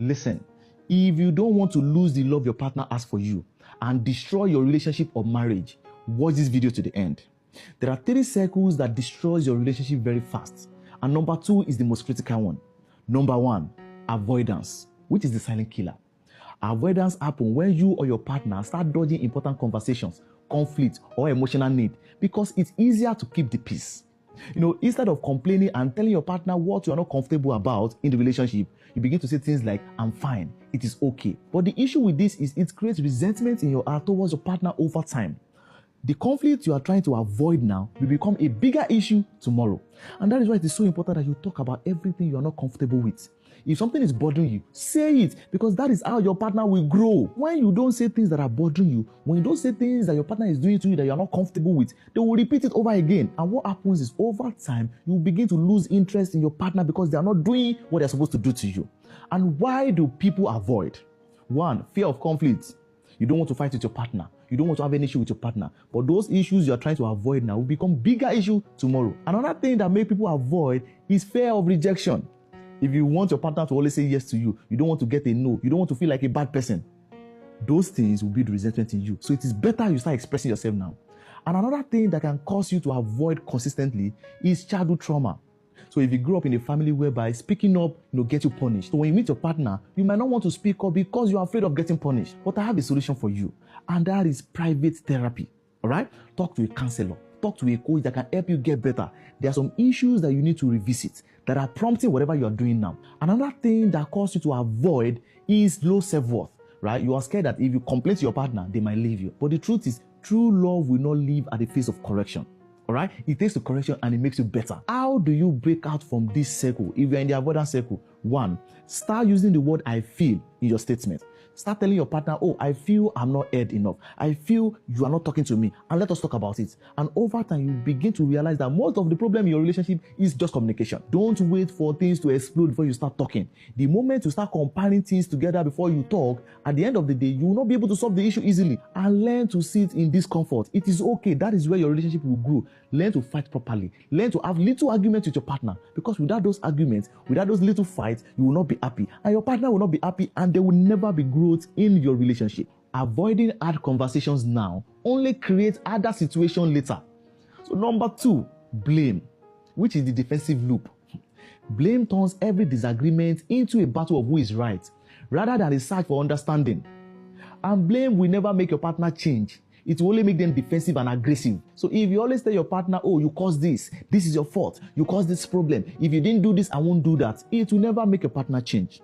Listen, if you don't want to lose the love your partner has for you and destroy your relationship or marriage, watch this video to the end. There are 3 circles that destroys your relationship very fast. And number 2 is the most critical one. Number 1, avoidance, which is the silent killer. Avoidance happens when you or your partner start dodging important conversations, conflict, or emotional need because it's easier to keep the peace. Instead of complaining and telling your partner what you are not comfortable about in the relationship, you begin to say things like, I'm fine, it is okay. But the issue with this is it creates resentment in your heart towards your partner over time. The conflict you are trying to avoid now will become a bigger issue tomorrow. And that is why it is so important that you talk about everything you are not comfortable with. If something is bothering you, say it, because that is how your partner will grow. When you don't say things that are bothering you, when you don't say things that your partner is doing to you that you are not comfortable with, they will repeat it over again. And what happens is over time, you will begin to lose interest in your partner because they are not doing what they're supposed to do to you. And why do people avoid? 1, fear of conflict. You don't want to fight with your partner. You don't want to have an issue with your partner. But those issues you're trying to avoid now will become bigger issue tomorrow. Another thing that makes people avoid is fear of rejection. If you want your partner to always say yes to you, you don't want to get a no, you don't want to feel like a bad person, those things will build resentment in you. So it is better you start expressing yourself now. And another thing that can cause you to avoid consistently is childhood trauma. So if you grew up in a family whereby speaking up, get you punished. So when you meet your partner, you might not want to speak up because you're afraid of getting punished. But I have a solution for you. And that is private therapy. All right? Talk to a counselor. Talk to a coach that can help you get better. There are some issues that you need to revisit that are prompting whatever you are doing now. Another thing that causes you to avoid is low self-worth, right? You are scared that if you complain to your partner, they might leave you. But the truth is, true love will not live at the face of correction. All right? It takes the correction and it makes you better. How do you break out from this circle? If you're in the avoidance circle, 1, start using the word I feel in your statement. Start telling your partner, oh, I feel I'm not heard enough. I feel you are not talking to me. And let us talk about it. And over time, you begin to realize that most of the problem in your relationship is just communication. Don't wait for things to explode before you start talking. The moment you start comparing things together before you talk, at the end of the day, you will not be able to solve the issue easily. And learn to sit in discomfort. It is okay. That is where your relationship will grow. Learn to fight properly. Learn to have little arguments with your partner. Because without those arguments, without those little fights, you will not be happy. And your partner will not be happy. And there will never be growth in your relationship. Avoiding hard conversations now only creates other situations later. So number 2, blame, which is the defensive loop. Blame turns every disagreement into a battle of who is right, rather than a search for understanding. And blame will never make your partner change. It will only make them defensive and aggressive. So if you always tell your partner, oh, you caused this is your fault, you caused this problem, if you didn't do this, I won't do that, it will never make your partner change.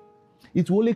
It will only